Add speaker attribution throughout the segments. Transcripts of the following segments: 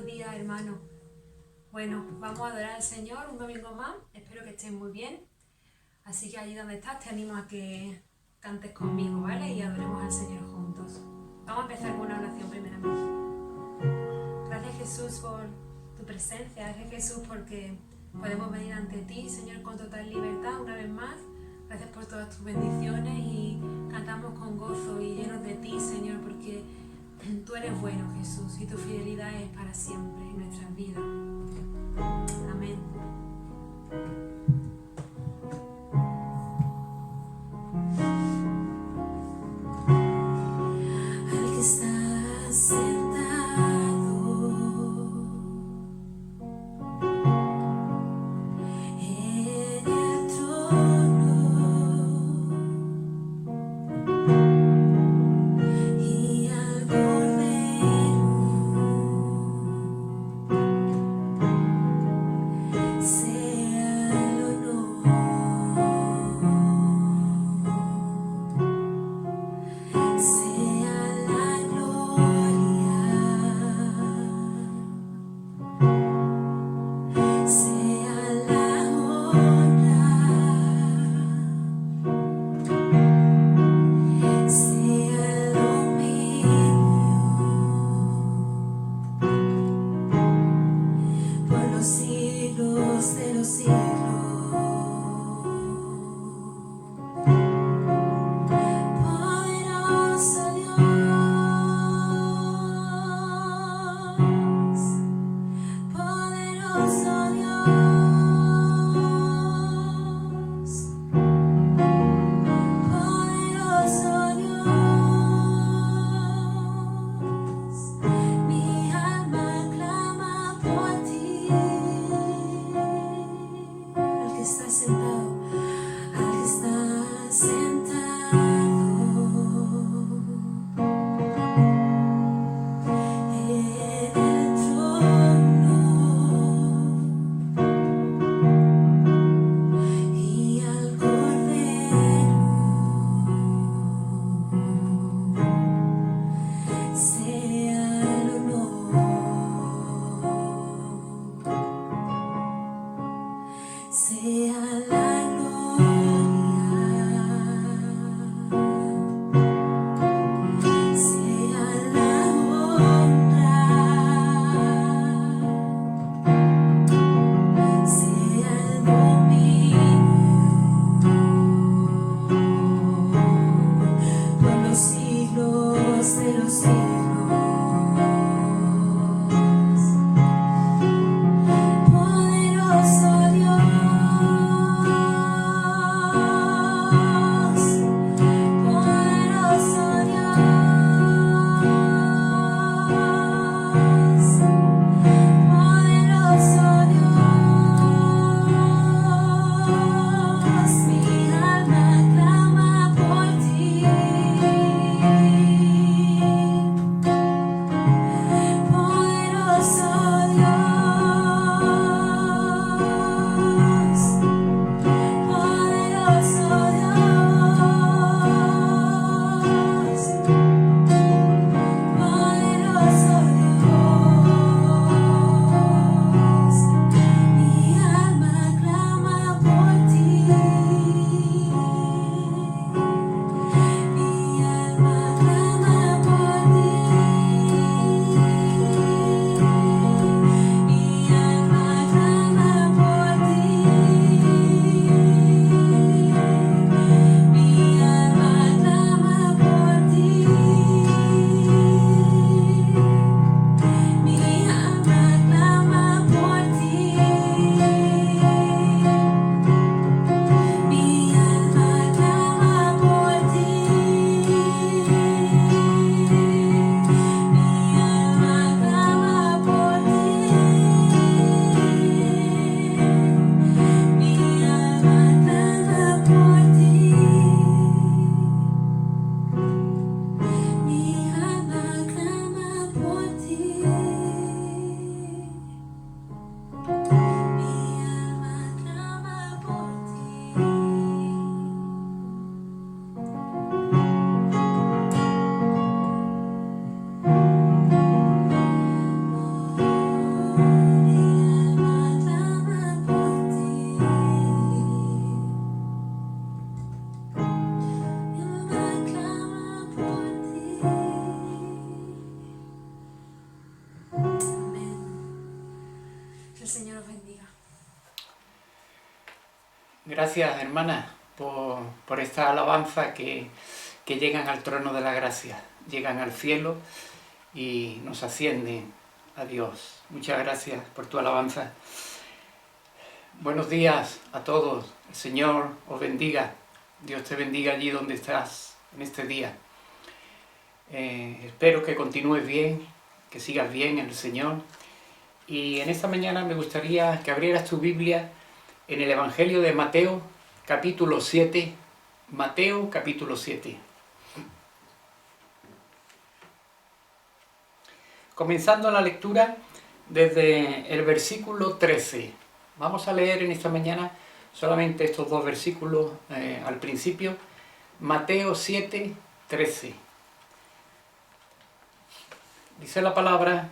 Speaker 1: Buenos días, hermano. Bueno, vamos a adorar al Señor un domingo más. Espero que estés muy bien. Así que allí donde estás te animo a que cantes conmigo, ¿vale? Y adoremos al Señor juntos. Vamos a empezar con una oración primeramente. Gracias, Jesús, por tu presencia. Gracias, Jesús, porque podemos venir ante ti, Señor, con total libertad una vez más. Gracias por todas tus bendiciones y cantamos con gozo y llenos de ti, Señor, porque tú eres bueno, Jesús, y tu fidelidad es para siempre en nuestras vidas. Amén. Al que está sentado en el trono y al Cordero sea el Señor os bendiga.
Speaker 2: Gracias, hermana, por esta alabanza que llegan al trono de la gracia, llegan al cielo y nos ascienden a Dios. Muchas gracias por tu alabanza. Buenos días a todos. El Señor os bendiga. Dios te bendiga allí donde estás en este día. Espero que continúes bien, que sigas bien en el Señor. Y en esta mañana me gustaría que abrieras tu Biblia en el Evangelio de Mateo, capítulo 7. Mateo, capítulo 7. Comenzando la lectura desde el versículo 13. Vamos a leer en esta mañana solamente estos dos versículos al principio. Mateo 7, 13. Dice la palabra: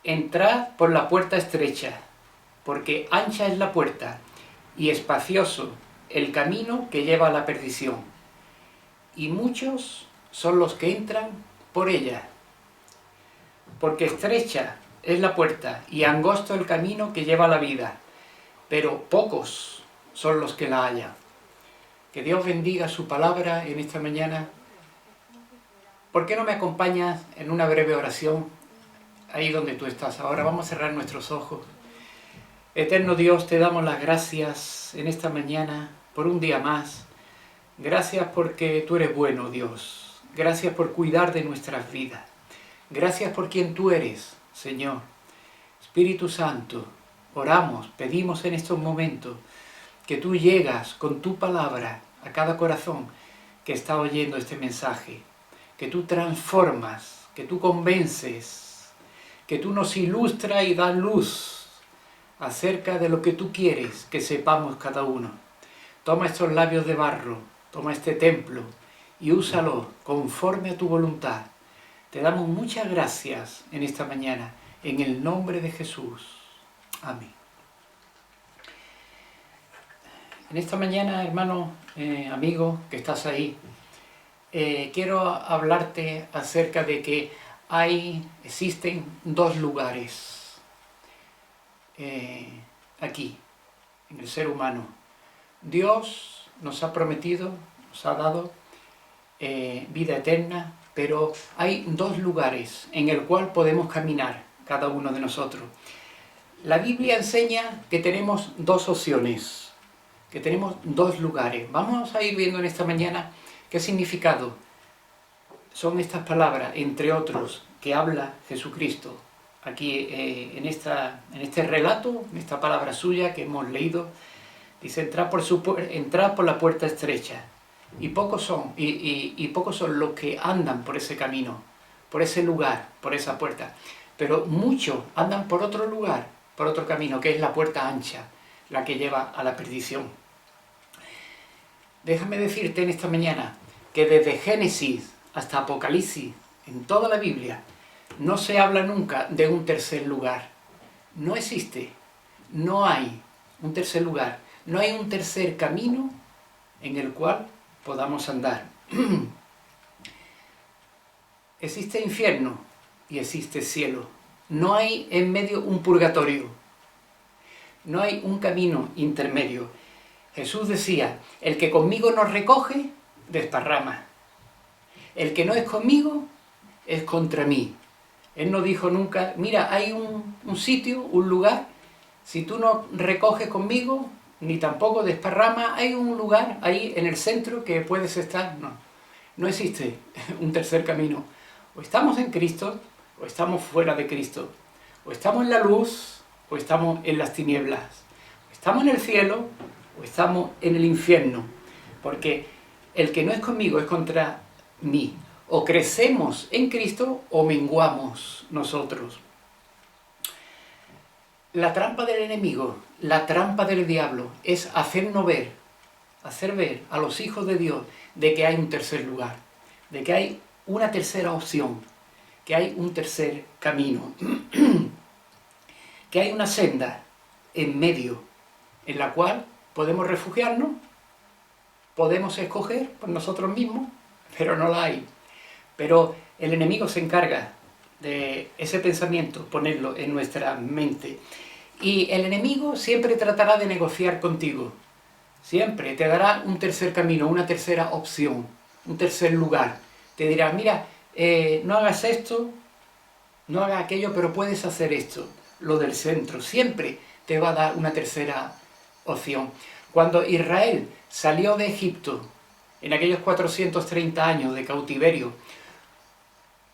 Speaker 2: entrad por la puerta estrecha, porque ancha es la puerta y espacioso el camino que lleva a la perdición, y muchos son los que entran por ella. Porque estrecha es la puerta y angosto el camino que lleva a la vida, pero pocos son los que la hallan. Que Dios bendiga su palabra en esta mañana. ¿Por qué no me acompañas en una breve oración ahí donde tú estás? Ahora vamos a cerrar nuestros ojos. Eterno Dios, te damos las gracias en esta mañana por un día más. Gracias porque tú eres bueno, Dios. Gracias por cuidar de nuestras vidas. Gracias por quien tú eres, Señor. Espíritu Santo, oramos, pedimos en estos momentos que tú llegas con tu palabra a cada corazón que está oyendo este mensaje. Que tú transformas, que tú convences, que tú nos ilustras y das luz acerca de lo que tú quieres que sepamos cada uno. Toma estos labios de barro, toma este templo y úsalo conforme a tu voluntad. Te damos muchas gracias en esta mañana, en el nombre de Jesús. Amén. En esta mañana, hermano, amigo, que estás ahí, quiero hablarte acerca de que existen dos lugares aquí, en el ser humano. Dios nos ha prometido, nos ha dado vida eterna, pero hay dos lugares en el cual podemos caminar cada uno de nosotros. La Biblia enseña que tenemos dos opciones, que tenemos dos lugares. Vamos a ir viendo en esta mañana qué significado son estas palabras, entre otros, que habla Jesucristo aquí en este relato, en esta palabra suya que hemos leído. Dice: entrad por la puerta estrecha. Y pocos son los que andan por ese camino, por ese lugar, por esa puerta. Pero muchos andan por otro lugar, por otro camino, que es la puerta ancha, la que lleva a la perdición. Déjame decirte en esta mañana que desde Génesis hasta Apocalipsis, en toda la Biblia, no se habla nunca de un tercer lugar. No existe, no hay un tercer lugar, no hay un tercer camino en el cual podamos andar. Existe infierno y existe cielo. No hay en medio un purgatorio. No hay un camino intermedio. Jesús decía: el que conmigo no recoge, desparrama. El que no es conmigo, es contra mí. Él no dijo nunca: mira, hay un sitio, un lugar, si tú no recoges conmigo, ni tampoco desparrama, hay un lugar ahí en el centro que puedes estar. No existe un tercer camino. O estamos en Cristo, o estamos fuera de Cristo. O estamos en la luz, o estamos en las tinieblas. O estamos en el cielo, o estamos en el infierno. Porque el que no es conmigo es contra mí. O crecemos en Cristo o menguamos nosotros. La trampa del enemigo, la trampa del diablo, es hacer ver a los hijos de Dios de que hay un tercer lugar, de que hay una tercera opción, que hay un tercer camino, que hay una senda en medio en la cual podemos refugiarnos, podemos escoger por nosotros mismos, pero no la hay. Pero el enemigo se encarga de ese pensamiento, ponerlo en nuestra mente. Y el enemigo siempre tratará de negociar contigo. Siempre te dará un tercer camino, una tercera opción, un tercer lugar. Te dirá, mira, no hagas esto, no hagas aquello, pero puedes hacer esto. Lo del centro. Siempre te va a dar una tercera opción. Cuando Israel salió de Egipto, en aquellos 430 años de cautiverio,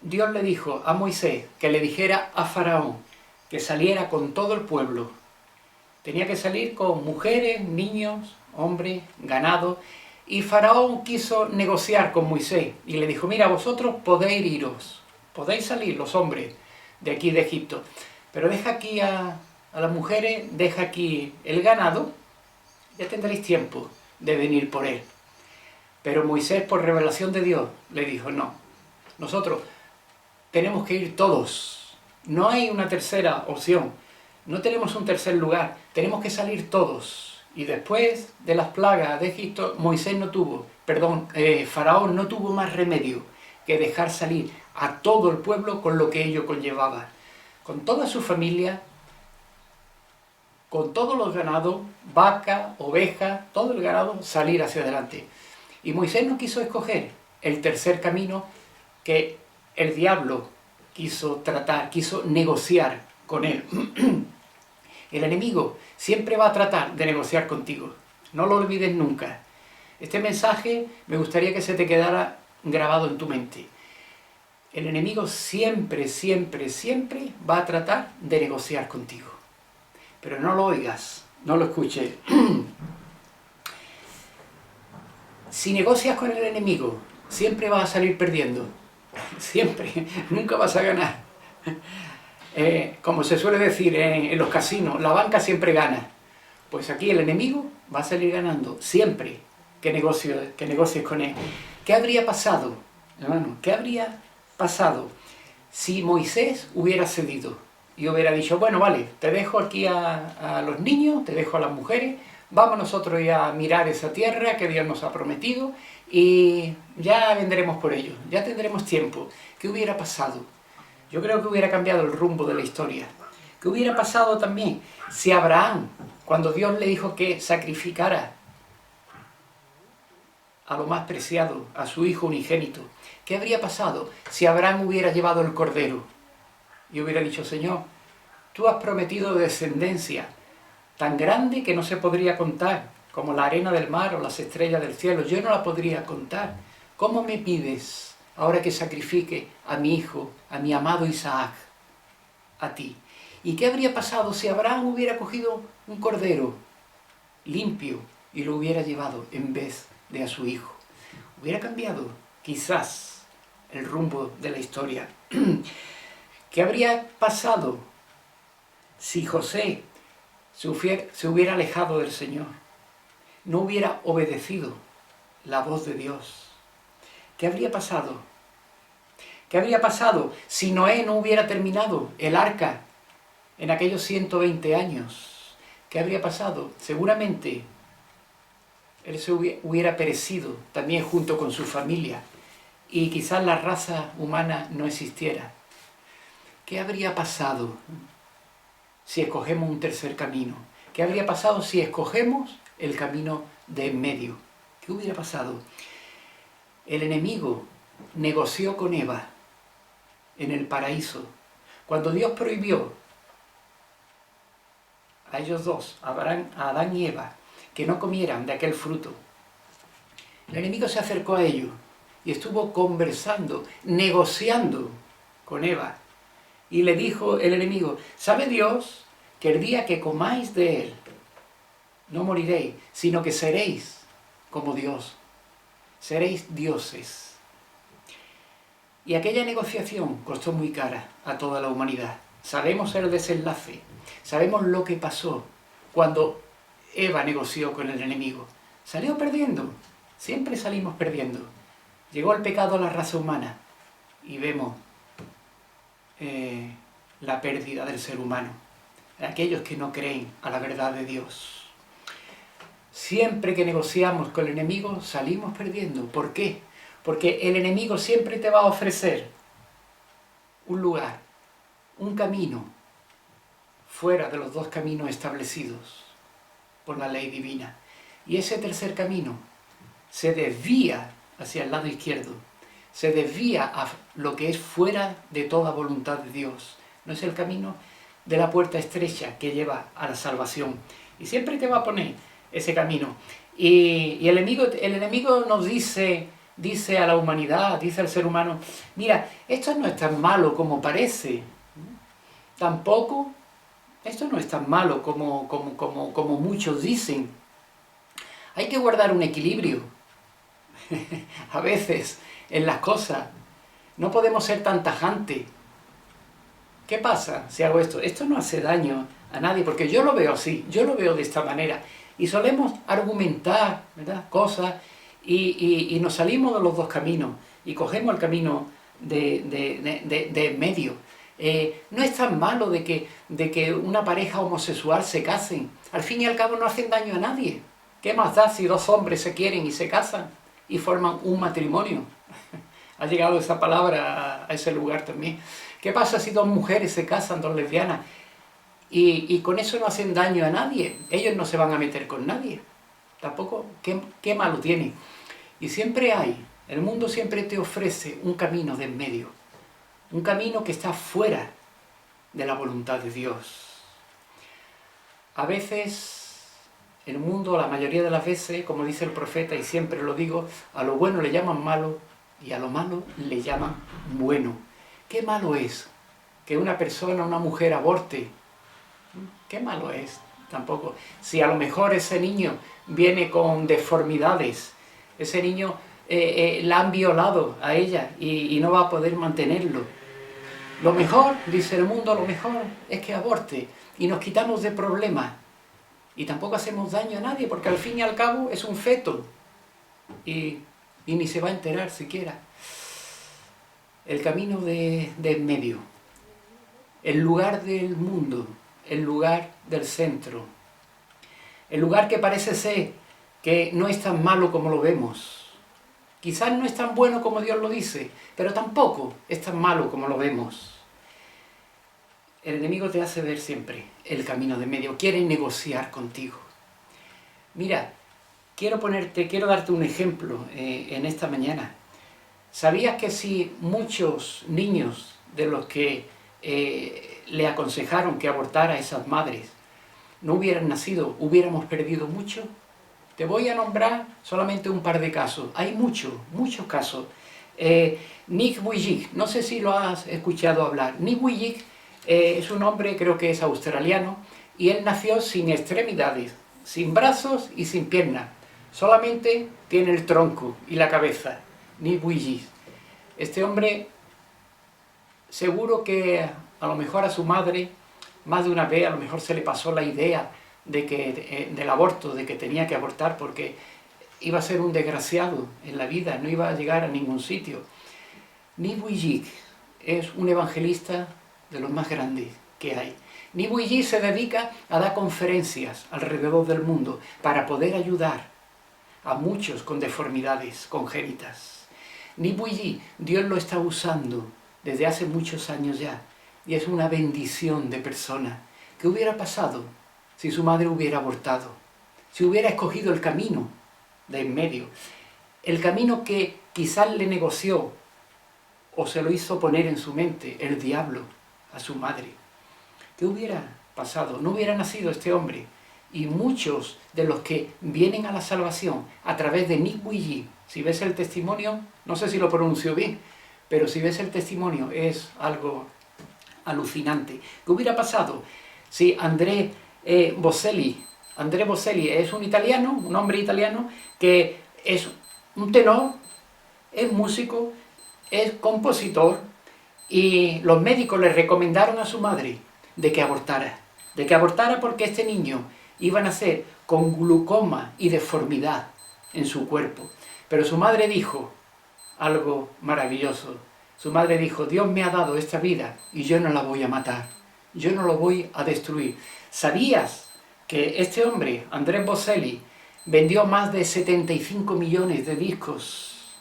Speaker 2: Dios le dijo a Moisés que le dijera a Faraón que saliera con todo el pueblo. Tenía que salir con mujeres, niños, hombres, ganado. Y Faraón quiso negociar con Moisés y le dijo, mira, vosotros podéis iros, podéis salir los hombres de aquí de Egipto, pero deja aquí a las mujeres, deja aquí el ganado, ya tendréis tiempo de venir por él. Pero Moisés, por revelación de Dios, le dijo, no, nosotros tenemos que ir todos, no hay una tercera opción, no tenemos un tercer lugar, tenemos que salir todos. Y después de las plagas de Egipto, Faraón no tuvo más remedio que dejar salir a todo el pueblo con lo que ello conllevaba. Con toda su familia, con todos los ganados, vaca, oveja, todo el ganado, salir hacia adelante. Y Moisés no quiso escoger el tercer camino que el diablo quiso tratar, quiso negociar con él. El enemigo siempre va a tratar de negociar contigo. No lo olvides nunca. Este mensaje me gustaría que se te quedara grabado en tu mente. El enemigo siempre, siempre, siempre va a tratar de negociar contigo. Pero no lo oigas, no lo escuches. Si negocias con el enemigo, siempre vas a salir perdiendo. Siempre, nunca vas a ganar. Como se suele decir en los casinos, la banca siempre gana. Pues aquí el enemigo va a salir ganando, siempre que negocies con él. ¿Qué habría pasado, hermano? ¿Qué habría pasado si Moisés hubiera cedido y hubiera dicho, bueno, vale, te dejo aquí a los niños, te dejo a las mujeres, vamos nosotros ya a mirar esa tierra que Dios nos ha prometido y ya vendremos por ello, ya tendremos tiempo? ¿Qué hubiera pasado? Yo creo que hubiera cambiado el rumbo de la historia. ¿Qué hubiera pasado también si Abraham, cuando Dios le dijo que sacrificara a lo más preciado, a su hijo unigénito, qué habría pasado si Abraham hubiera llevado el cordero y hubiera dicho, Señor, tú has prometido descendencia tan grande que no se podría contar, como la arena del mar o las estrellas del cielo, yo no la podría contar. ¿Cómo me pides ahora que sacrifique a mi hijo, a mi amado Isaac, a ti? ¿Y qué habría pasado si Abraham hubiera cogido un cordero limpio y lo hubiera llevado en vez de a su hijo? Hubiera cambiado, quizás, el rumbo de la historia. ¿Qué habría pasado si José se hubiera alejado del Señor? No hubiera obedecido la voz de Dios. ¿Qué habría pasado? ¿Qué habría pasado si Noé no hubiera terminado el arca en aquellos 120 años? ¿Qué habría pasado? Seguramente él se hubiera perecido también junto con su familia y quizás la raza humana no existiera. ¿Qué habría pasado si escogemos un tercer camino? ¿Qué habría pasado si escogemos el camino de en medio? ¿Qué hubiera pasado? El enemigo negoció con Eva en el paraíso. Cuando Dios prohibió a ellos dos, a Adán y Eva, que no comieran de aquel fruto, el enemigo se acercó a ellos y estuvo conversando, negociando con Eva. Y le dijo el enemigo, ¿sabe Dios que el día que comáis de él, no moriréis, sino que seréis como Dios? Seréis dioses. Y aquella negociación costó muy cara a toda la humanidad. Sabemos el desenlace, sabemos lo que pasó cuando Eva negoció con el enemigo. Salió perdiendo, siempre salimos perdiendo. Llegó el pecado a la raza humana y vemos la pérdida del ser humano, aquellos que no creen a la verdad de Dios. Siempre que negociamos con el enemigo salimos perdiendo. ¿Por qué? Porque el enemigo siempre te va a ofrecer un lugar, un camino fuera de los dos caminos establecidos por la ley divina. Y ese tercer camino se desvía hacia el lado izquierdo, se desvía a lo que es fuera de toda voluntad de Dios. No es el camino de la puerta estrecha que lleva a la salvación. Y siempre te va a poner ese camino. Y el enemigo nos dice a la humanidad, dice al ser humano, mira, esto no es tan malo como parece. Tampoco, esto no es tan malo como muchos dicen. Hay que guardar un equilibrio. A veces, en las cosas, no podemos ser tan tajantes. ¿Qué pasa si hago esto? Esto no hace daño a nadie, porque yo lo veo así, yo lo veo de esta manera. Y solemos argumentar, ¿verdad?, cosas y nos salimos de los dos caminos y cogemos el camino de medio. No es tan malo de que una pareja homosexual se casen. Al fin y al cabo no hacen daño a nadie. ¿Qué más da si dos hombres se quieren y se casan y forman un matrimonio? Ha llegado esa palabra a ese lugar también. ¿Qué pasa si dos mujeres se casan, dos lesbianas? Y con eso no hacen daño a nadie. Ellos no se van a meter con nadie. Tampoco, ¿qué malo tiene? Y siempre hay, el mundo siempre te ofrece un camino de en medio. Un camino que está fuera de la voluntad de Dios. A veces, el mundo, la mayoría de las veces, como dice el profeta, y siempre lo digo, a lo bueno le llaman malo y a lo malo le llaman bueno. ¿Qué malo es que una persona, una mujer aborte? ¿Qué malo es? Tampoco. Si a lo mejor ese niño viene con deformidades, ese niño la han violado a ella y no va a poder mantenerlo. Lo mejor, dice el mundo, lo mejor es que aborte y nos quitamos de problemas. Y tampoco hacemos daño a nadie, porque al fin y al cabo es un feto y ni se va a enterar siquiera. El camino de en medio, el lugar del mundo, el lugar del centro, el lugar que parece ser que no es tan malo como lo vemos. Quizás no es tan bueno como Dios lo dice, pero tampoco es tan malo como lo vemos. El enemigo te hace ver siempre el camino de medio, quiere negociar contigo. Mira, quiero darte un ejemplo en esta mañana. ¿Sabías que si muchos niños de los que le aconsejaron que abortara a esas madres no hubieran nacido, hubiéramos perdido mucho? Te voy a nombrar solamente un par de casos. Hay muchos casos. Nick Vujicic, no sé si lo has escuchado hablar. Nick Vujicic es un hombre, creo que es australiano, y él nació sin extremidades, sin brazos y sin piernas. Solamente tiene el tronco y la cabeza. Nick Vujicic. Este hombre, seguro que a lo mejor a su madre, más de una vez, a lo mejor se le pasó la idea del aborto, de que tenía que abortar porque iba a ser un desgraciado en la vida, no iba a llegar a ningún sitio. Nick Vujicic es un evangelista de los más grandes que hay. Nick Vujicic se dedica a dar conferencias alrededor del mundo para poder ayudar a muchos con deformidades congénitas. Nick Vujicic, Dios lo está usando desde hace muchos años ya, y es una bendición de persona. ¿Qué hubiera pasado si su madre hubiera abortado? Si hubiera escogido el camino de en medio, el camino que quizás le negoció o se lo hizo poner en su mente el diablo a su madre. ¿Qué hubiera pasado? No hubiera nacido este hombre. Y muchos de los que vienen a la salvación a través de Nick Vujicic, si ves el testimonio, no sé si lo pronuncio bien, pero si ves el testimonio es algo alucinante. ¿Qué hubiera pasado si André Bocelli es un italiano, un hombre italiano que es un tenor, es músico, es compositor, y los médicos le recomendaron a su madre de que abortara porque este niño iba a nacer con glaucoma y deformidad en su cuerpo? Pero su madre dijo algo maravilloso. Su madre dijo: Dios me ha dado esta vida y yo no la voy a matar, yo no lo voy a destruir. ¿Sabías que este hombre, Andrés Bocelli, vendió más de 75 millones de discos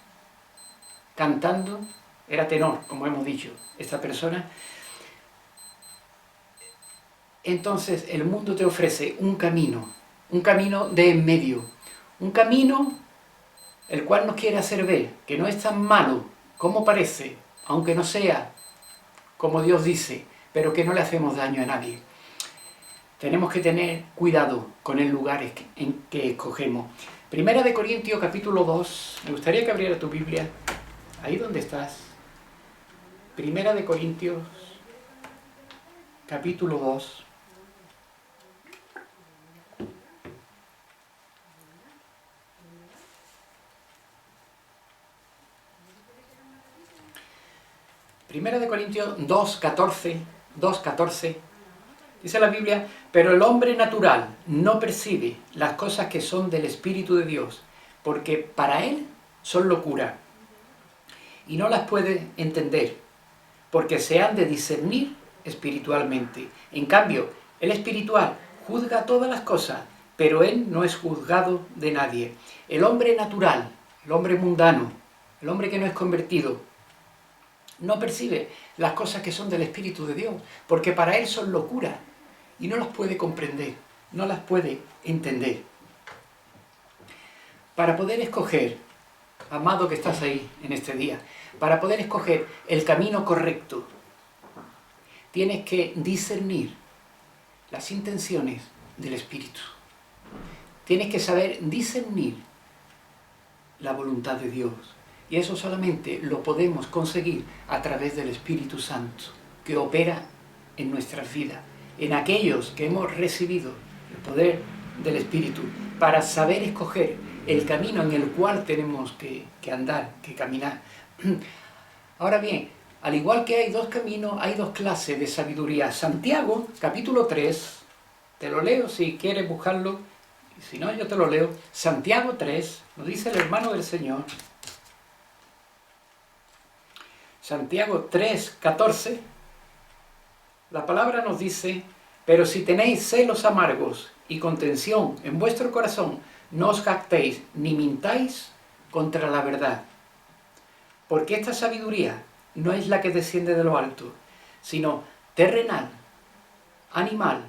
Speaker 2: cantando? Era tenor, como hemos dicho, esta persona. entonces el mundo te ofrece un camino de en medio, un camino el cual nos quiere hacer ver que no es tan malo como parece, aunque no sea como Dios dice, pero que no le hacemos daño a nadie. Tenemos que tener cuidado con el lugar en que escogemos. Primera de Corintios capítulo 2, me gustaría que abriera tu Biblia, ahí donde estás. Primera de Corintios capítulo 2. Primera de Corintios 2:14, dice la Biblia, pero el hombre natural no percibe las cosas que son del Espíritu de Dios, porque para él son locura, y no las puede entender, porque se han de discernir espiritualmente. En cambio, el espiritual juzga todas las cosas, pero él no es juzgado de nadie. El hombre natural, el hombre mundano, el hombre que no es convertido, no percibe las cosas que son del Espíritu de Dios, porque para él son locura y no las puede comprender, no las puede entender. Para poder escoger, amado que estás ahí en este día, para poder escoger el camino correcto, tienes que discernir las intenciones del Espíritu. Tienes que saber discernir la voluntad de Dios. Y eso solamente lo podemos conseguir a través del Espíritu Santo, que opera en nuestras vidas, en aquellos que hemos recibido el poder del Espíritu, para saber escoger el camino en el cual tenemos que andar, que caminar. Ahora bien, al igual que hay dos caminos, hay dos clases de sabiduría. Santiago, capítulo 3, te lo leo si quieres buscarlo, y si no yo te lo leo. Santiago 3, nos dice el hermano del Señor, Santiago 3:14, la palabra nos dice, pero si tenéis celos amargos y contención en vuestro corazón, no os jactéis ni mintáis contra la verdad. Porque esta sabiduría no es la que desciende de lo alto, sino terrenal, animal,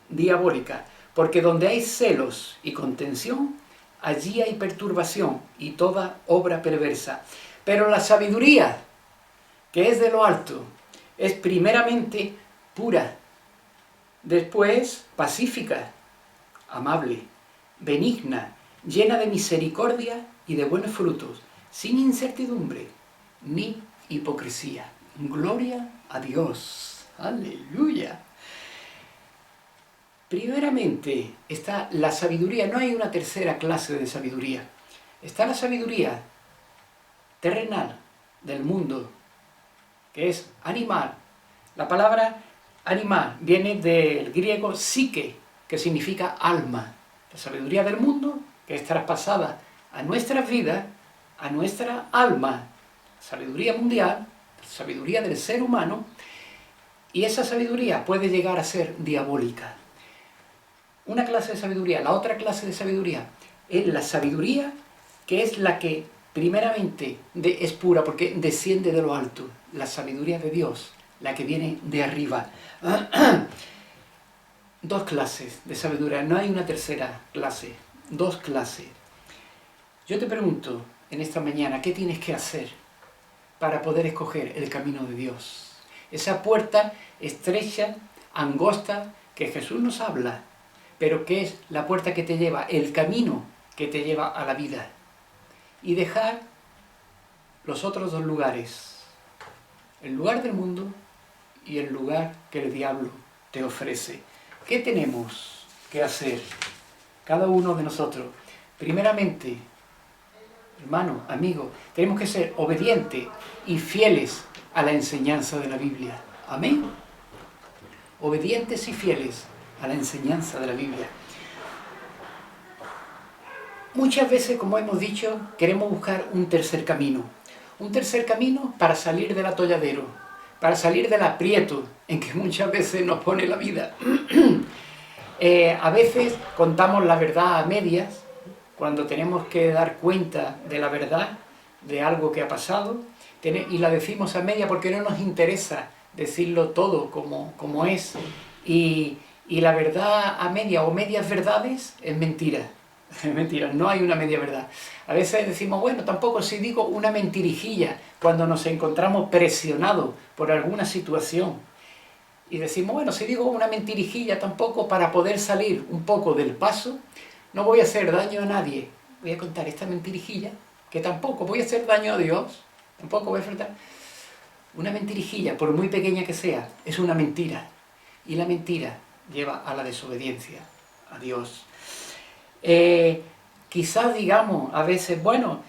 Speaker 2: diabólica. Porque donde hay celos y contención, allí hay perturbación y toda obra perversa. Pero la sabiduría que es de lo alto, es primeramente pura, después pacífica, amable, benigna, llena de misericordia y de buenos frutos, sin incertidumbre ni hipocresía. Gloria a Dios. Aleluya. Primeramente está la sabiduría, no hay una tercera clase de sabiduría. Está la sabiduría terrenal del mundo, que es animal. La palabra animal viene del griego psique, que significa alma. La sabiduría del mundo, que es traspasada a nuestras vidas, a nuestra alma. Sabiduría mundial, sabiduría del ser humano, y esa sabiduría puede llegar a ser diabólica. Una clase de sabiduría. La otra clase de sabiduría es la sabiduría que es la que primeramente es pura, porque desciende de lo alto. La sabiduría de Dios, la que viene de arriba. Dos clases de sabiduría, no hay una tercera clase, dos clases. Yo te pregunto en esta mañana, ¿qué tienes que hacer para poder escoger el camino de Dios? Esa puerta estrecha, angosta, que Jesús nos habla, pero que es la puerta que te lleva, el camino que te lleva a la vida. Y dejar los otros dos lugares, el lugar del mundo y el lugar que el diablo te ofrece. ¿Qué tenemos que hacer cada uno de nosotros? Primeramente, hermano, amigo, tenemos que ser obedientes y fieles a la enseñanza de la Biblia. Amén. Obedientes y fieles a la enseñanza de la Biblia. Muchas veces, como hemos dicho, queremos buscar un tercer camino. Un tercer camino para salir del atolladero, para salir del aprieto en que muchas veces nos pone la vida. A veces contamos la verdad a medias, cuando tenemos que dar cuenta de la verdad, de algo que ha pasado, y la decimos a media porque no nos interesa decirlo todo como es. Y la verdad a media o medias verdades es mentira. Es mentira, no hay una media verdad. A veces decimos, bueno, tampoco si digo una mentirijilla cuando nos encontramos presionados por alguna situación. Y decimos, bueno, si digo una mentirijilla tampoco para poder salir un poco del paso, no voy a hacer daño a nadie. Voy a contar esta mentirijilla, que tampoco voy a hacer daño a Dios, tampoco voy a faltar. Una mentirijilla, por muy pequeña que sea, es una mentira. Y la mentira lleva a la desobediencia a Dios. Quizás digamos a veces, bueno,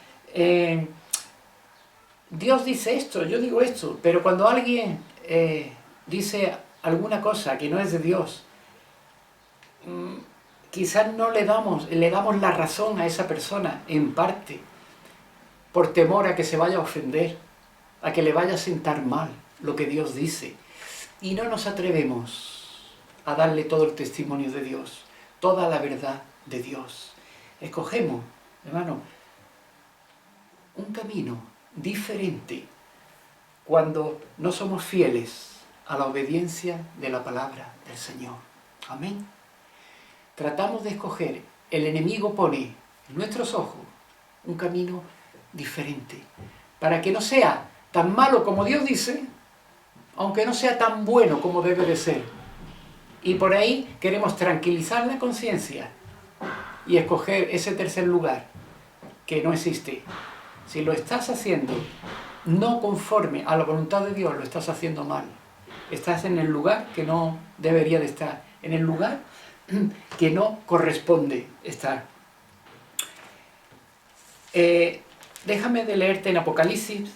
Speaker 2: Dios dice esto, yo digo esto, pero cuando alguien dice alguna cosa que no es de Dios, quizás no le damos la razón a esa persona, en parte, por temor a que se vaya a ofender, a que le vaya a sentar mal lo que Dios dice. Y no nos atrevemos a darle todo el testimonio de Dios, toda la verdad de Dios. Escogemos, hermano, un camino diferente cuando no somos fieles a la obediencia de la palabra del Señor. Amén. Tratamos de escoger, el enemigo pone en nuestros ojos un camino diferente, para que no sea tan malo como Dios dice, aunque no sea tan bueno como debe de ser. Y por ahí queremos tranquilizar la conciencia y escoger ese tercer lugar que no existe. Si lo estás haciendo no conforme a la voluntad de Dios, lo estás haciendo mal. Estás en el lugar que no debería de estar, en el lugar que no corresponde estar. Déjame de leerte en Apocalipsis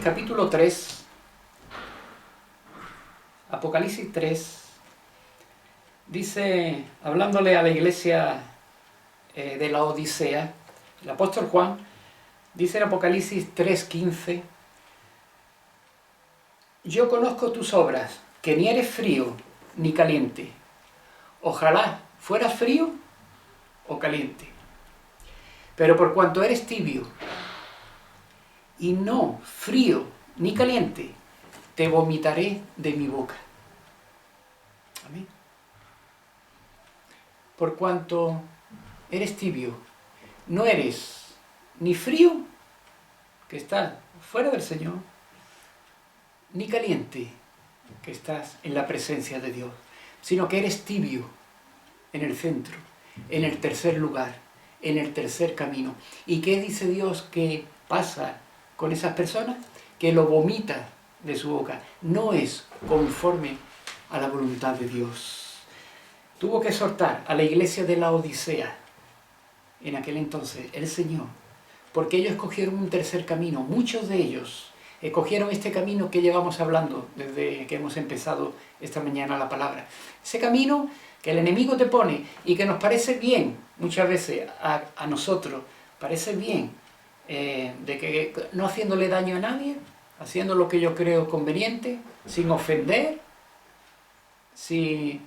Speaker 2: capítulo 3. Apocalipsis 3. Dice, hablándole a la iglesia de la Odisea, el apóstol Juan, dice en Apocalipsis 3:15, yo conozco tus obras, que ni eres frío ni caliente. Ojalá fueras frío o caliente. Pero por cuanto eres tibio y no frío ni caliente, te vomitaré de mi boca. Amén. Por cuanto eres tibio, no eres ni frío, que estás fuera del Señor, ni caliente, que estás en la presencia de Dios, sino que eres tibio en el centro, en el tercer lugar, en el tercer camino. ¿Y qué dice Dios que pasa con esas personas? Que lo vomita de su boca. No es conforme a la voluntad de Dios. Tuvo que exhortar a la iglesia de la Odisea, en aquel entonces, el Señor, porque ellos escogieron un tercer camino. Muchos de ellos escogieron este camino que llevamos hablando desde que hemos empezado esta mañana la palabra. Ese camino que el enemigo te pone y que nos parece bien, muchas veces a nosotros, parece bien, de que no haciéndole daño a nadie, haciendo lo que yo creo conveniente, sin ofender, sin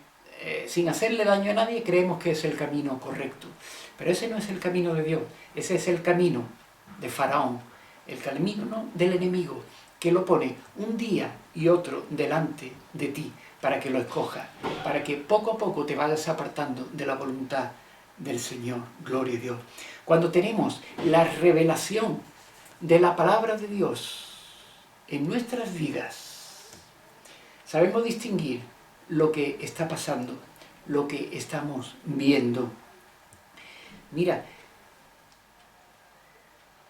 Speaker 2: hacerle daño a nadie, creemos que es el camino correcto. Pero ese no es el camino de Dios, ese es el camino de Faraón, el camino del enemigo, que lo pone un día y otro delante de ti, para que lo escojas, para que poco a poco te vayas apartando de la voluntad del Señor. Gloria a Dios. Cuando tenemos la revelación de la palabra de Dios en nuestras vidas, sabemos distinguir lo que está pasando, lo que estamos viendo. Mira,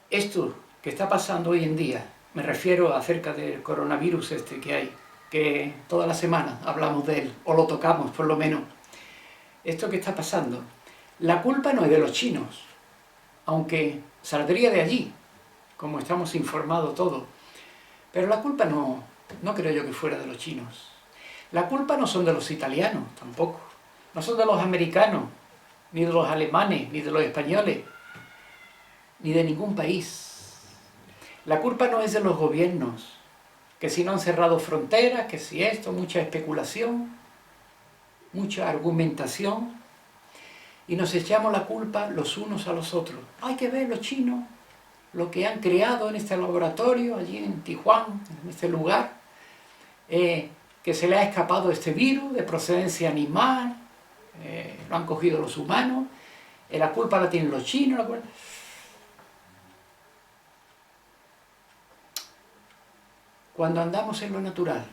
Speaker 2: esto que está pasando hoy en día, me refiero acerca del coronavirus que hay, que toda la semana hablamos de él, o lo tocamos por lo menos. Esto que está pasando, la culpa no es de los chinos, aunque saldría de allí, como estamos informados todos. Pero la culpa no creo yo que fuera de los chinos. La culpa no son de los italianos, tampoco. No son de los americanos, ni de los alemanes, ni de los españoles, ni de ningún país. La culpa no es de los gobiernos, que si no han cerrado fronteras, que si esto, mucha especulación, mucha argumentación, y nos echamos la culpa los unos a los otros. Hay que ver los chinos, lo que han creado en este laboratorio, allí en Tijuana, en este lugar, que se le ha escapado este virus de procedencia animal, lo han cogido los humanos, la culpa la tienen los chinos, Cuando andamos en lo natural,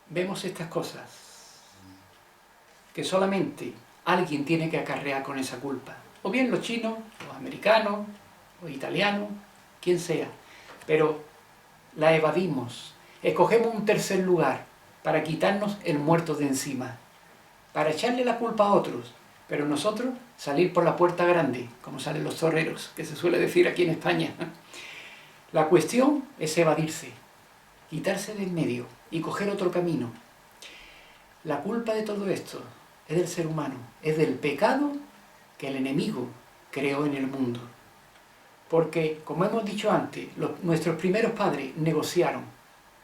Speaker 2: vemos estas cosas, que solamente alguien tiene que acarrear con esa culpa. O bien los chinos, los americanos, los italianos, quien sea. Pero la evadimos. Escogemos un tercer lugar para quitarnos el muerto de encima, para echarle la culpa a otros, pero nosotros salir por la puerta grande, como salen los toreros, que se suele decir aquí en España. La cuestión es evadirse, quitarse de en medio y coger otro camino. La culpa de todo esto es del ser humano, es del pecado que el enemigo creó en el mundo. Porque, como hemos dicho antes, nuestros primeros padres negociaron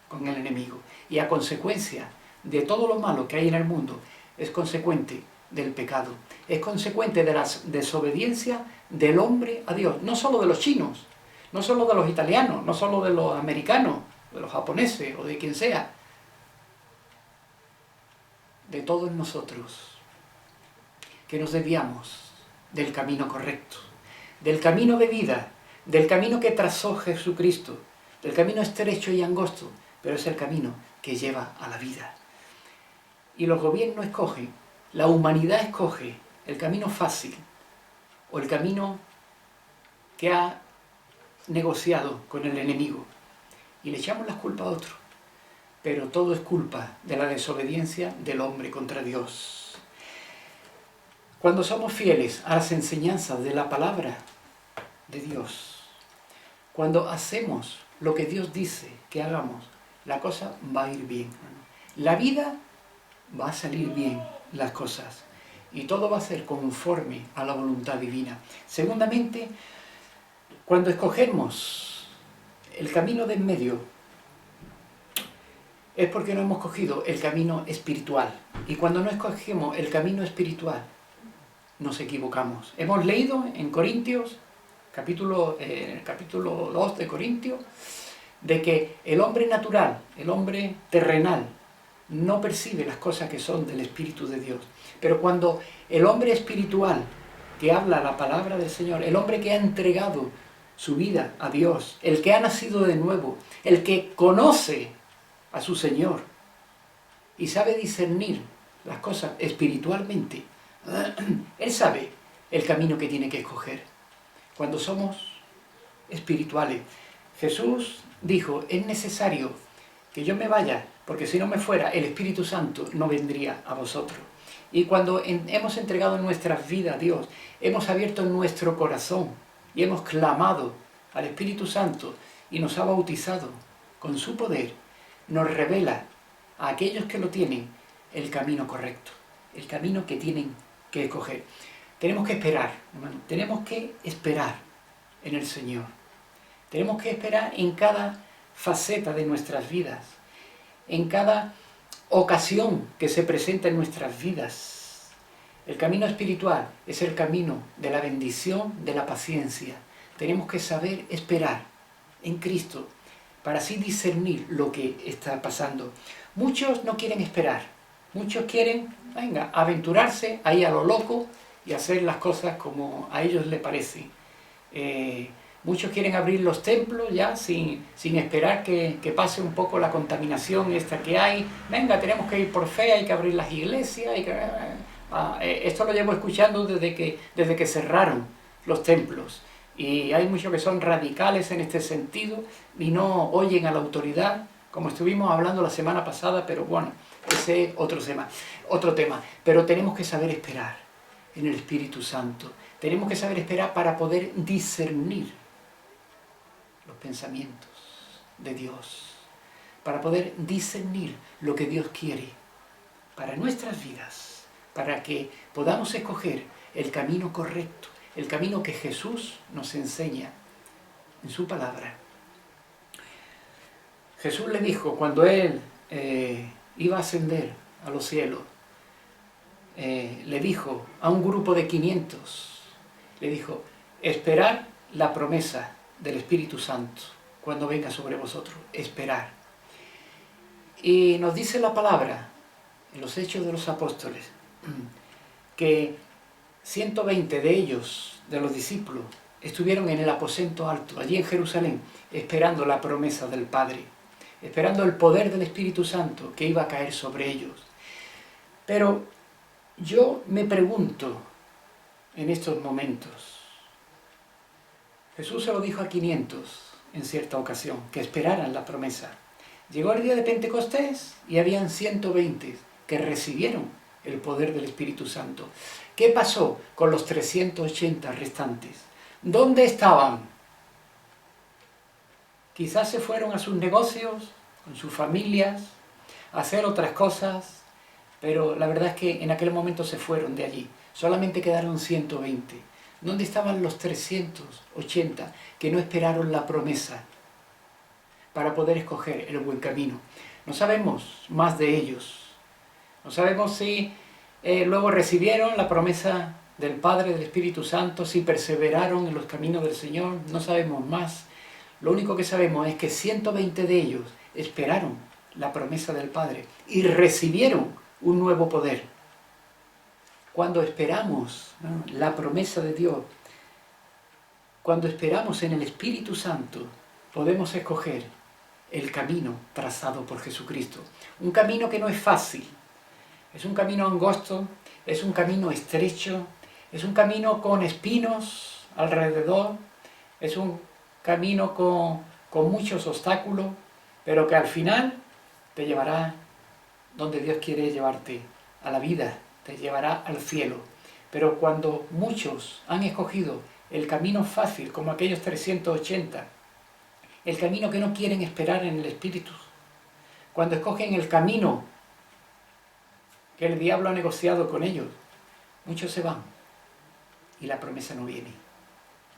Speaker 2: con el enemigo y a consecuencia de todo lo malo que hay en el mundo es consecuente del pecado, es consecuente de la desobediencia del hombre a Dios, no solo de los chinos, no solo de los italianos, no solo de los americanos, de los japoneses o de quien sea, de todos nosotros, que nos desviamos del camino correcto, del camino de vida, del camino que trazó Jesucristo, del camino estrecho y angosto, pero es el camino que lleva a la vida. Y los gobiernos escogen, la humanidad escoge el camino fácil o el camino que ha negociado con el enemigo y le echamos las culpas a otro, pero todo es culpa de la desobediencia del hombre contra Dios. Cuando somos fieles a las enseñanzas de la palabra de Dios, cuando hacemos lo que Dios dice que hagamos, la cosa va a ir bien. La vida va a salir bien, las cosas, y todo va a ser conforme a la voluntad divina. Segundamente, cuando escogemos el camino de en medio, es porque no hemos cogido el camino espiritual. Y cuando no escogemos el camino espiritual, nos equivocamos. Hemos leído en Corintios, capítulo 2 de Corintios, de que el hombre natural, el hombre terrenal, no percibe las cosas que son del Espíritu de Dios. Pero cuando el hombre espiritual, que habla la palabra del Señor, el hombre que ha entregado su vida a Dios, el que ha nacido de nuevo, el que conoce a su Señor y sabe discernir las cosas espiritualmente, él sabe el camino que tiene que escoger. Cuando somos espirituales, Jesús dijo, es necesario que yo me vaya, porque si no me fuera, el Espíritu Santo no vendría a vosotros. Y cuando hemos entregado nuestras vidas a Dios, hemos abierto nuestro corazón y hemos clamado al Espíritu Santo y nos ha bautizado con su poder, nos revela a aquellos que lo tienen el camino correcto, el camino que tienen que escoger. Tenemos que esperar, hermano, tenemos que esperar en el Señor. Tenemos que esperar en cada faceta de nuestras vidas, en cada ocasión que se presenta en nuestras vidas. El camino espiritual es el camino de la bendición, de la paciencia. Tenemos que saber esperar en Cristo para así discernir lo que está pasando. Muchos no quieren esperar, muchos quieren, venga, aventurarse ahí a lo loco y hacer las cosas como a ellos les parece. Muchos quieren abrir los templos ya sin esperar que pase un poco la contaminación esta que hay. Venga, tenemos que ir por fe, hay que abrir las iglesias. Esto lo llevo escuchando desde que cerraron los templos. Y hay muchos que son radicales en este sentido y no oyen a la autoridad, como estuvimos hablando la semana pasada, pero bueno, ese es otro tema. Pero tenemos que saber esperar en el Espíritu Santo. Tenemos que saber esperar para poder discernir los pensamientos de Dios, para poder discernir lo que Dios quiere para nuestras vidas, para que podamos escoger el camino correcto, el camino que Jesús nos enseña en su palabra. Jesús le dijo, cuando Él iba a ascender a los cielos, le dijo a un grupo de 500, le dijo, esperar la promesa del Espíritu Santo cuando venga sobre vosotros, esperar. Y nos dice la palabra, en los Hechos de los Apóstoles, que 120 de ellos, de los discípulos, estuvieron en el aposento alto, allí en Jerusalén, esperando la promesa del Padre, esperando el poder del Espíritu Santo que iba a caer sobre ellos. Pero yo me pregunto en estos momentos, Jesús se lo dijo a 500 en cierta ocasión, que esperaran la promesa. Llegó el día de Pentecostés y habían 120 que recibieron el poder del Espíritu Santo. ¿Qué pasó con los 380 restantes? ¿Dónde estaban? Quizás se fueron a sus negocios, con sus familias, a hacer otras cosas, pero la verdad es que en aquel momento se fueron de allí. Solamente quedaron 120. ¿Dónde estaban los 380 que no esperaron la promesa para poder escoger el buen camino? No sabemos más de ellos. No sabemos si luego recibieron la promesa del Padre, del Espíritu Santo, si perseveraron en los caminos del Señor. No sabemos más. Lo único que sabemos es que 120 de ellos esperaron la promesa del Padre y recibieron un nuevo poder. Cuando esperamos, ¿no?, la promesa de Dios, cuando esperamos en el Espíritu Santo, podemos escoger el camino trazado por Jesucristo. Un camino que no es fácil, es un camino angosto, es un camino estrecho, es un camino con espinos alrededor, es un camino con muchos obstáculos, pero que al final te llevará donde Dios quiere llevarte, a la vida, te llevará al cielo. Pero cuando muchos han escogido el camino fácil, como aquellos 380, el camino que no quieren esperar en el Espíritu, cuando escogen el camino que el diablo ha negociado con ellos, muchos se van y la promesa no viene.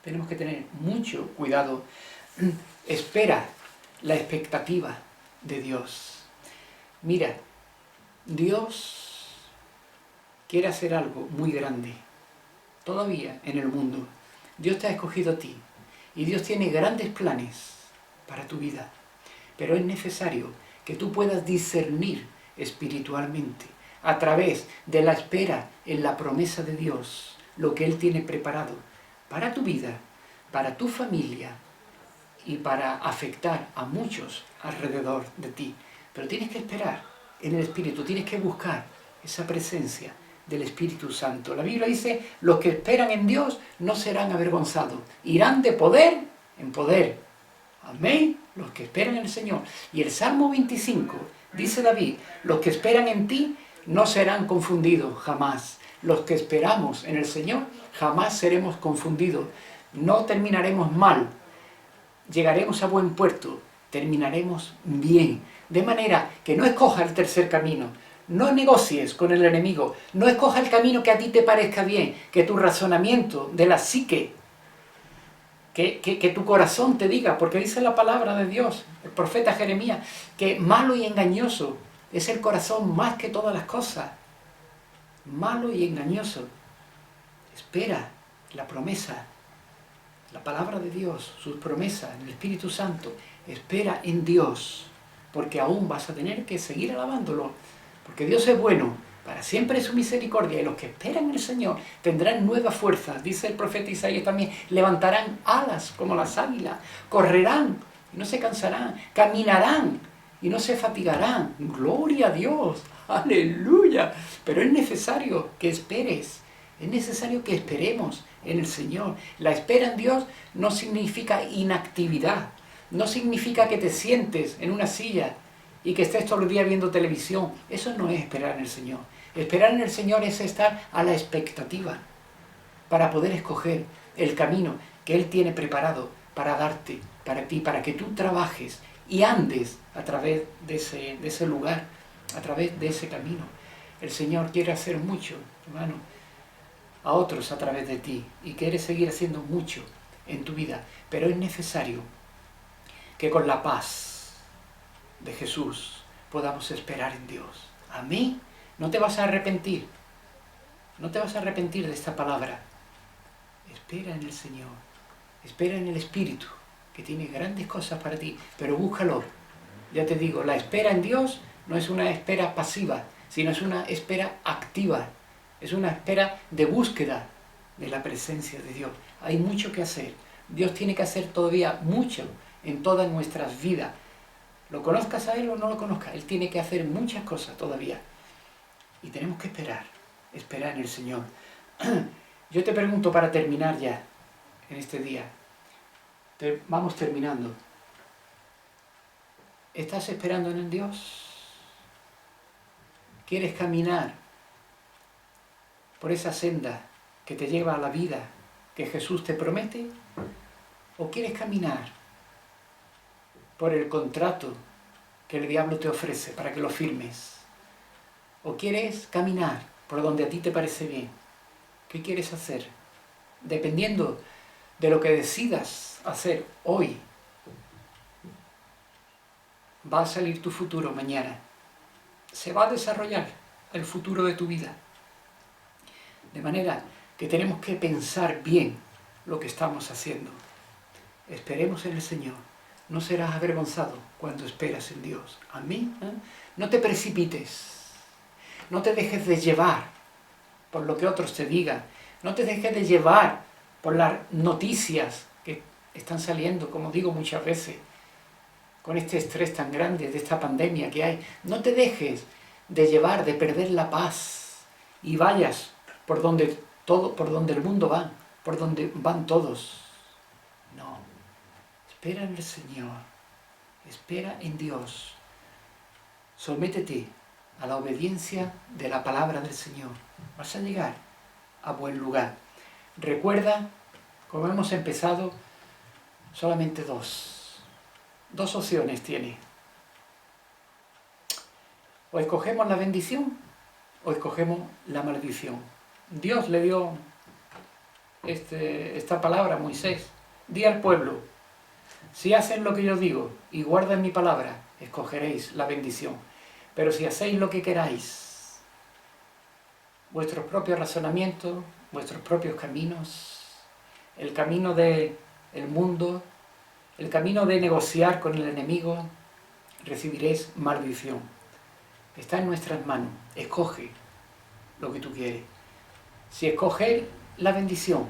Speaker 2: Tenemos que tener mucho cuidado. Espera la expectativa de Dios. Mira, Dios quiere hacer algo muy grande todavía en el mundo. Dios te ha escogido a ti y Dios tiene grandes planes para tu vida, pero es necesario que tú puedas discernir espiritualmente a través de la espera en la promesa de Dios lo que Él tiene preparado para tu vida, para tu familia y para afectar a muchos alrededor de ti. Pero tienes que esperar en el Espíritu, tienes que buscar esa presencia del Espíritu Santo. La Biblia dice, los que esperan en Dios no serán avergonzados, irán de poder en poder. Amén, los que esperan en el Señor. Y el Salmo 25, dice David, los que esperan en ti no serán confundidos jamás. Los que esperamos en el Señor jamás seremos confundidos. No terminaremos mal, llegaremos a buen puerto, terminaremos bien. De manera que no escoja el tercer camino, no negocies con el enemigo, no escoja el camino que a ti te parezca bien, que tu razonamiento de la psique, que tu corazón te diga, porque dice la palabra de Dios, el profeta Jeremías, que malo y engañoso es el corazón más que todas las cosas. Malo y engañoso. Espera la promesa, la palabra de Dios, sus promesas, el Espíritu Santo. Espera en Dios, porque aún vas a tener que seguir alabándolo, porque Dios es bueno, para siempre es su misericordia, y los que esperan en el Señor tendrán nuevas fuerzas, dice el profeta Isaías también, levantarán alas como las águilas, correrán y no se cansarán, caminarán y no se fatigarán. Gloria a Dios, aleluya. Pero es necesario que esperes, es necesario que esperemos en el Señor. La espera en Dios no significa inactividad, no significa que te sientes en una silla y que estés todo el día viendo televisión. Eso no es esperar en el Señor. Esperar en el Señor es estar a la expectativa para poder escoger el camino que Él tiene preparado para darte, para ti, para que tú trabajes y andes a través de ese lugar, a través de ese camino. El Señor quiere hacer mucho, hermano, a otros a través de ti, y quiere seguir haciendo mucho en tu vida, pero es necesario que con la paz de Jesús podamos esperar en Dios. Amén. No te vas a arrepentir. No te vas a arrepentir de esta palabra. Espera en el Señor. Espera en el Espíritu, que tiene grandes cosas para ti. Pero búscalo. Ya te digo, la espera en Dios no es una espera pasiva, sino es una espera activa, es una espera de búsqueda de la presencia de Dios. Hay mucho que hacer. Dios tiene que hacer todavía mucho en todas nuestras vidas. Lo conozcas a Él o no lo conozcas, Él tiene que hacer muchas cosas todavía. Y tenemos que esperar en el Señor. Yo te pregunto para terminar ya, en este día, vamos terminando. ¿Estás esperando en el Dios? ¿Quieres caminar por esa senda que te lleva a la vida que Jesús te promete? ¿O quieres caminar por el contrato que el diablo te ofrece para que lo firmes? ¿O quieres caminar por donde a ti te parece bien? ¿Qué quieres hacer? Dependiendo de lo que decidas hacer hoy, va a salir tu futuro mañana. Se va a desarrollar el futuro de tu vida. De manera que tenemos que pensar bien lo que estamos haciendo. Esperemos en el Señor. No serás avergonzado cuando esperas en Dios. Amén. No te precipites. No te dejes de llevar por lo que otros te digan. No te dejes de llevar por las noticias que están saliendo, como digo muchas veces, con este estrés tan grande de esta pandemia que hay. No te dejes de llevar, de perder la paz y vayas por donde el mundo va, por donde van todos. No. Espera en el Señor. Espera en Dios. Sométete a la obediencia de la palabra del Señor. Vas a llegar a buen lugar. Recuerda, como hemos empezado, solamente dos opciones tiene. O escogemos la bendición o escogemos la maldición. Dios le dio esta palabra a Moisés. Di al pueblo: si hacen lo que yo digo y guardan mi palabra, escogeréis la bendición. Pero si hacéis lo que queráis, vuestros propios razonamientos, vuestros propios caminos, el camino del mundo, el camino de negociar con el enemigo, recibiréis maldición. Está en nuestras manos. Escoge lo que tú quieres. Si escoges la bendición,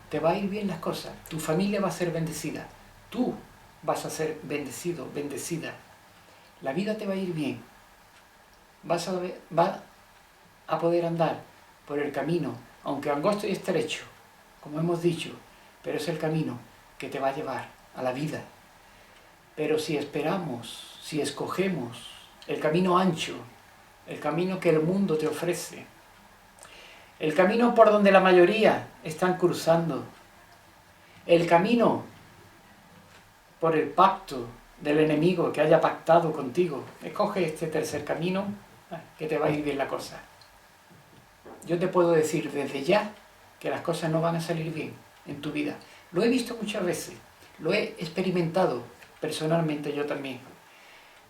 Speaker 2: te va a ir bien las cosas. Tu familia va a ser bendecida. Tú vas a ser bendecido, bendecida. La vida te va a ir bien. Vas a poder andar por el camino, aunque angosto y estrecho, como hemos dicho, pero es el camino que te va a llevar a la vida. Pero si esperamos, si escogemos el camino ancho, el camino que el mundo te ofrece, el camino por donde la mayoría están cruzando, el camino por el pacto del enemigo que haya pactado contigo, escoge este tercer camino, que te va a ir bien la cosa. Yo te puedo decir desde ya que las cosas no van a salir bien en tu vida. Lo he visto muchas veces, lo he experimentado personalmente yo también.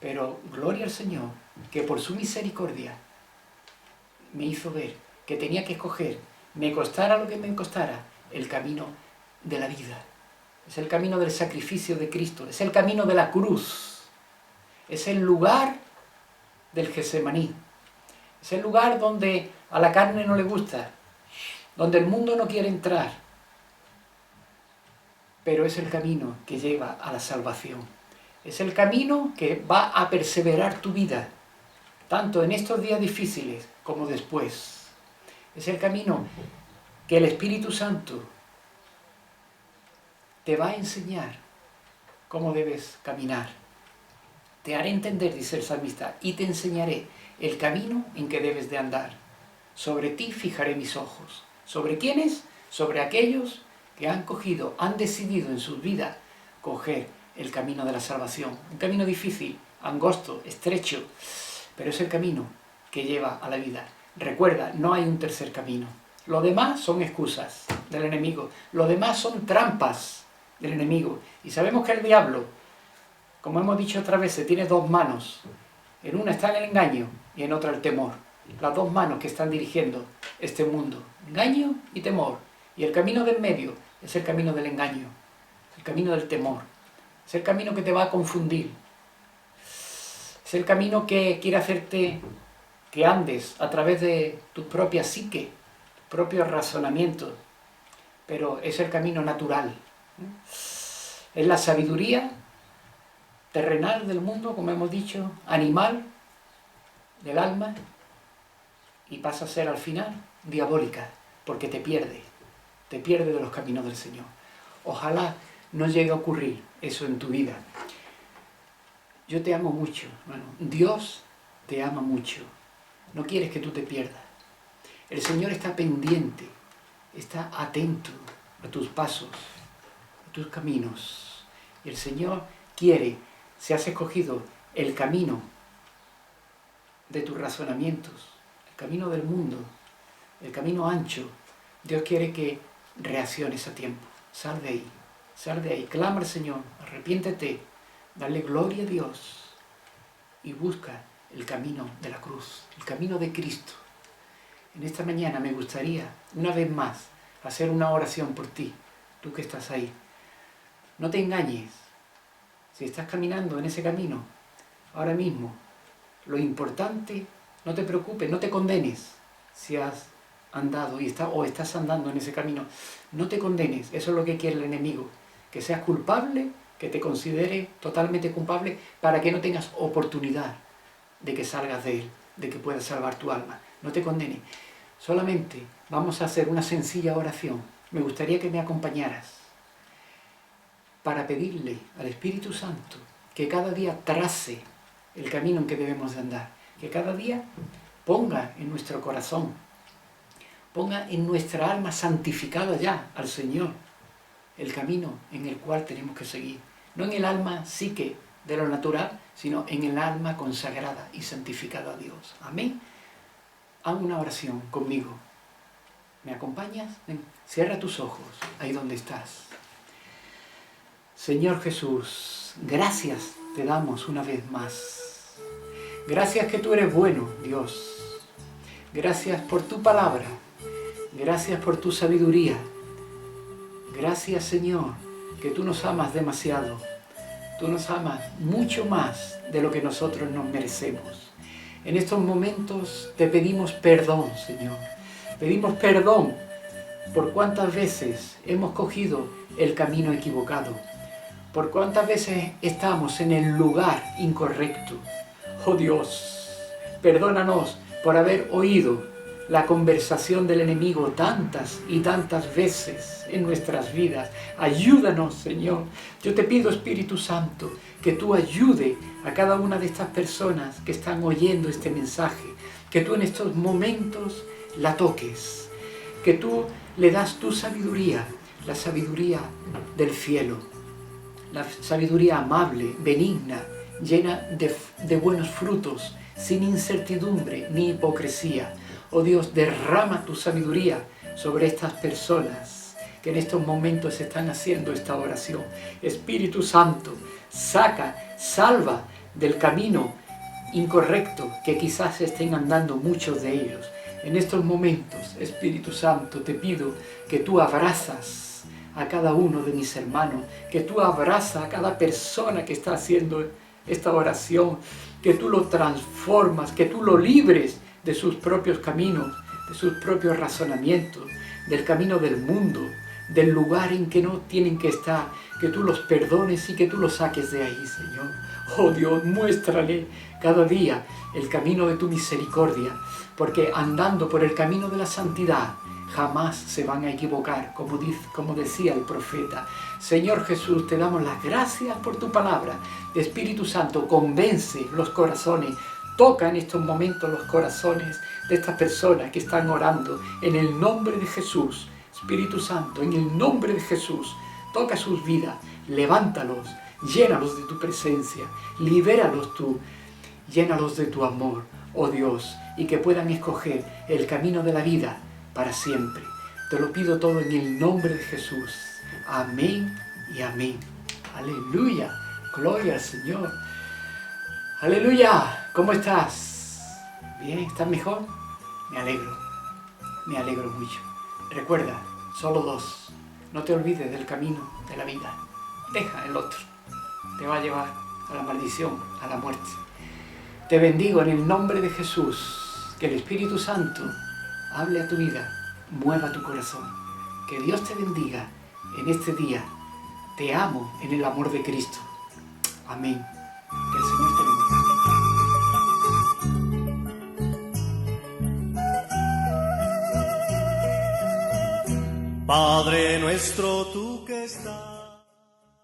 Speaker 2: Pero gloria al Señor, que por su misericordia me hizo ver que tenía que escoger, me costara lo que me costara, el camino de la vida. Es el camino del sacrificio de Cristo, es el camino de la cruz, es el lugar del Getsemaní, es el lugar donde a la carne no le gusta, donde el mundo no quiere entrar, pero es el camino que lleva a la salvación. Es el camino que va a perseverar tu vida, tanto en estos días difíciles como después. Es el camino que el Espíritu Santo te va a enseñar cómo debes caminar. Te haré entender, dice el salmista, y te enseñaré el camino en que debes de andar. Sobre ti fijaré mis ojos. ¿Sobre quiénes? Sobre aquellos que han decidido en sus vidas coger el camino de la salvación. Un camino difícil, angosto, estrecho, pero es el camino que lleva a la vida. Recuerda, no hay un tercer camino. Lo demás son excusas del enemigo. Lo demás son trampas del enemigo. Y sabemos que el diablo, como hemos dicho otras veces, tiene dos manos. En una está el engaño y en otra el temor. Las dos manos que están dirigiendo este mundo. Engaño y temor. Y el camino del medio es el camino del engaño. El camino del temor. Es el camino que te va a confundir. Es Es el camino que quiere hacerte que andes a través de tu propia psique, tus propios razonamientos, pero es el camino natural. Es la sabiduría terrenal del mundo, como hemos dicho, animal del alma, y pasa a ser al final diabólica, porque te pierde de los caminos del Señor. Ojalá no llegue a ocurrir eso en tu vida. Yo te amo mucho, hermano. Dios te ama mucho. No quieres que tú te pierdas. El Señor está pendiente, está atento a tus pasos, a tus caminos. Y el Señor quiere, si has escogido el camino de tus razonamientos, el camino del mundo, el camino ancho, Dios quiere que reacciones a tiempo. Sal de ahí, clama al Señor, arrepiéntete, dale gloria a Dios y busca el camino de la cruz, el camino de Cristo. En esta mañana me gustaría, una vez más, hacer una oración por ti, tú que estás ahí. No te engañes, si estás caminando en ese camino, ahora mismo, lo importante, no te preocupes, no te condenes si has andado o estás andando en ese camino. No te condenes, eso es lo que quiere el enemigo, que seas culpable, que te considere totalmente culpable para que no tengas oportunidad de que salgas de él, de que puedas salvar tu alma. No te condenes. Solamente vamos a hacer una sencilla oración. Me gustaría que me acompañaras para pedirle al Espíritu Santo que cada día trace el camino en que debemos de andar, que cada día ponga en nuestro corazón, ponga en nuestra alma santificada ya al Señor el camino en el cual tenemos que seguir. No en el alma psique de lo natural, sino en el alma consagrada y santificada a Dios. Amén. Haz una oración conmigo. ¿Me acompañas? Ven, cierra tus ojos ahí donde estás. Señor Jesús, gracias te damos una vez más. Gracias que tú eres bueno, Dios. Gracias por tu palabra. Gracias por tu sabiduría. Gracias, Señor, que tú nos amas demasiado. Tú nos amas mucho más de lo que nosotros nos merecemos. En estos momentos te pedimos perdón, Señor. Pedimos perdón por cuántas veces hemos cogido el camino equivocado. Por cuántas veces estamos en el lugar incorrecto. Oh Dios, perdónanos por haber oído la conversación del enemigo tantas y tantas veces en nuestras vidas. Ayúdanos, Señor. Yo te pido, Espíritu Santo, que tú ayude a cada una de estas personas que están oyendo este mensaje, que tú en estos momentos la toques, que tú le das tu sabiduría, la sabiduría del cielo, la sabiduría amable, benigna, llena de buenos frutos, sin incertidumbre ni hipocresía. Oh Dios, derrama tu sabiduría sobre estas personas que en estos momentos están haciendo esta oración. Espíritu Santo, salva del camino incorrecto que quizás estén andando muchos de ellos. En estos momentos, Espíritu Santo, te pido que tú abrazas a cada uno de mis hermanos, que tú abrazas a cada persona que está haciendo esta oración, que tú lo transformas, que tú lo libres de sus propios caminos, de sus propios razonamientos, del camino del mundo, del lugar en que no tienen que estar, que tú los perdones y que tú los saques de ahí, Señor. Oh Dios, muéstrale cada día el camino de tu misericordia, porque andando por el camino de la santidad, jamás se van a equivocar, como decía el profeta. Señor Jesús, te damos las gracias por tu palabra. Espíritu Santo, convence los corazones, toca en estos momentos los corazones de estas personas que están orando en el nombre de Jesús. Espíritu Santo, en el nombre de Jesús, toca sus vidas, levántalos, llénalos de tu presencia, libéralos tú, llénalos de tu amor, oh Dios, y que puedan escoger el camino de la vida para siempre. Te lo pido todo en el nombre de Jesús. Amén y amén. Aleluya. Gloria al Señor. Aleluya. ¿Cómo estás? ¿Bien? ¿Estás mejor? Me alegro mucho. Recuerda, solo dos. No te olvides del camino de la vida. Deja el otro. Te va a llevar a la maldición, a la muerte. Te bendigo en el nombre de Jesús. Que el Espíritu Santo hable a tu vida, mueva tu corazón. Que Dios te bendiga en este día. Te amo en el amor de Cristo. Amén. Que el Señor te bendiga.
Speaker 3: Padre nuestro, tú que estás